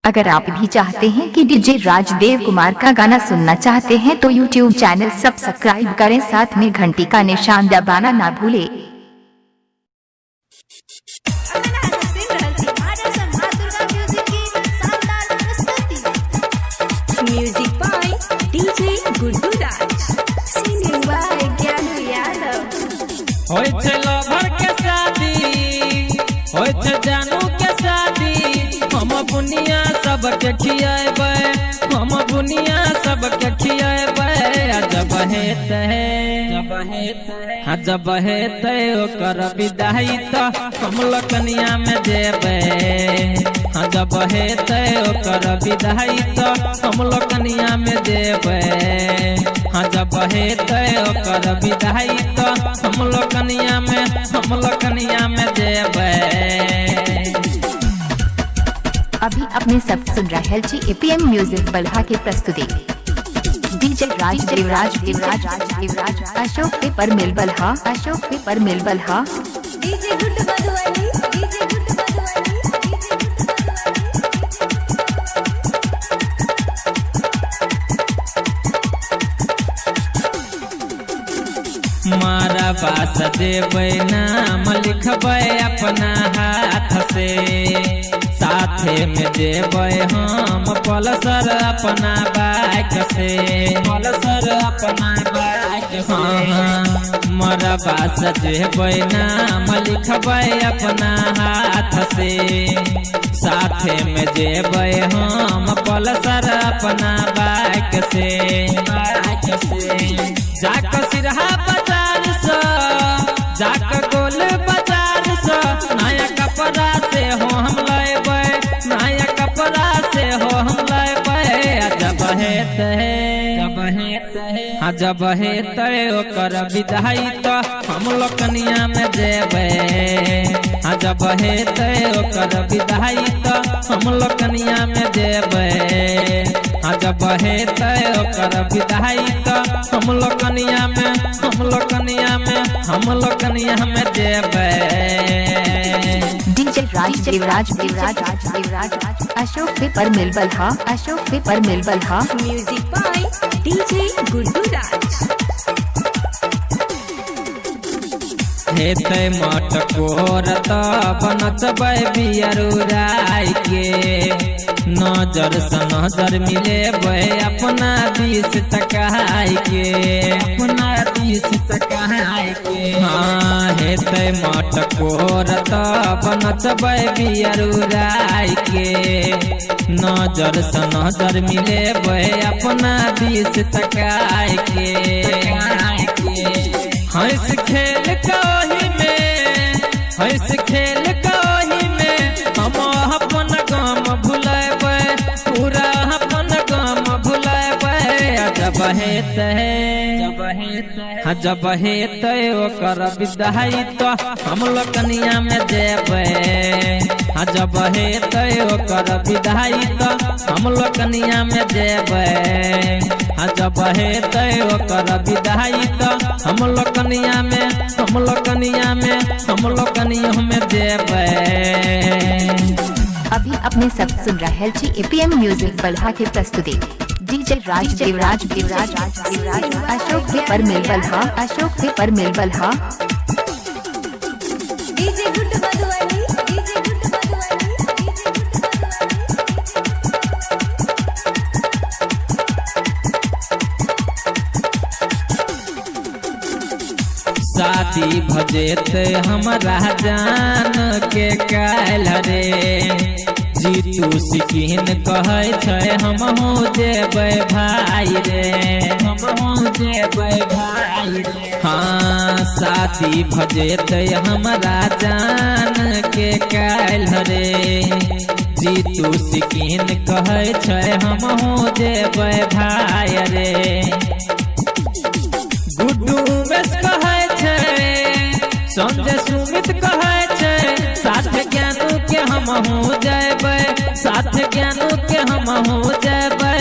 अगर आप भी चाहते हैं कि डीजे राजदेव कुमार का गाना सुनना चाहते हैं तो यूट्यूब चैनल सब्सक्राइब करें, साथ में घंटी का निशान दबाना ना भूलें। Music by DJ Guddu Raj, singing by Gyanu Yadav. होय छे लवर के शादी, होय छे जानू के शादी, हम बुनिया सबके खियाबे, हम बुनिया सबके खियाबे। जब हेते ओकर विदाई त हम लकनिया में जेबे। जब हेते ओकर विदाई त हम लकनिया में जेबे। जब हेते ओकर विदाई त हम लकनिया में जेबे। अभी अपने सब सुन रहे छी एपीएम म्यूजिक बल्हा की प्रस्तुति। DJ Raj Ashok paper mill Balha, Ashok paper mill Balha. DJ Guddu Madhubani, DJ Guddu Madhubani, मारा बास देवे नाम लिखबे अपना हाथ से, साथे में देवे हम पल्सर अपना बाइक से, पल्सर अपना बाइक से। मारा बास देवे नाम लिखबे अपना हाथ से, साथे में देवे हम पल्सर अपना बाइक से, बाइक से। जाक सिरहा बाजार से, जाक गोल बाजार से, नया कपड़ा से हो हम लेबे, नया कपड़ा से हो हम लेबे। जब हेते ओकर विदाई त हम लकनिया में जेबे। जब हेते ओकर विदाई त हम लकनिया में जेबे। जब हेते ओकर विदाई त हम लकनिया में जेबे। DJ Raj Ashok paper mill Balha, Ashok paper mill Balha. Music by DJ Guddu Raj. हेते मटकोर त बनचबै बियरू राय के, नजर से नजर मिलेबे अपना 20 टकाई के, अपना 20 टकाई के। हाँ हेते मटकोर त बनचबै बियरू राय के, नजर से नजर मिलेबे अपना 20 टकाई के। हंस खेल कही में, हंस खेल कही में हम अपन काम भुलेबे, पूरा अपन काम भुलेबे। जब हेते ओकर विदाई त हम लकनिया में जेबे। जब हेते ओकर विदाई त हम लकनिया में जेबे। जब हेते ओकर विदाई त हम लकनिया में जेबे। अभी अपने सब सुन रहे छी एपीएम म्यूजिक बल्हा की प्रस्तुति। DJ Raj Ashok paper mill Balha, Ashok paper mill Balha. DJ Guddu Madhubani, DJ Guddu Madhubani, DJ Guddu. शादी भजेते हमरा जान के काल रे, जीतू सिकिन कहे छै हम हो जेबे भाई रे, हम हो जेबे भाई रे। हाँ शादी भजेते हमरा जान के काल रे, जीतू सिकिन कहे छै हम हो जेबे भाई रे। गुड्डू उमेश कहे छै, संजय सुमित कहे छै, साथ ज्ञानू के हम हो जेबे, साथ ज्ञानू के हम हो जेबे।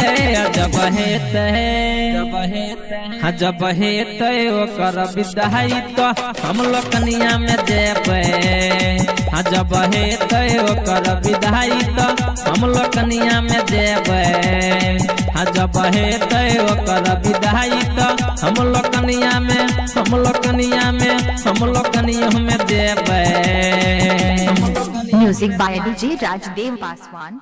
जब हेते ओकर विदाई त हम लकनिया में जेबे। हाँ जब हेतै ओकर विदाई तो हम लोग कनिया में जेबै। हाँ जब हेतै ओकर विदाई तो हम लोग कनिया में जेबै। Music by DJ Rajdev Paswan.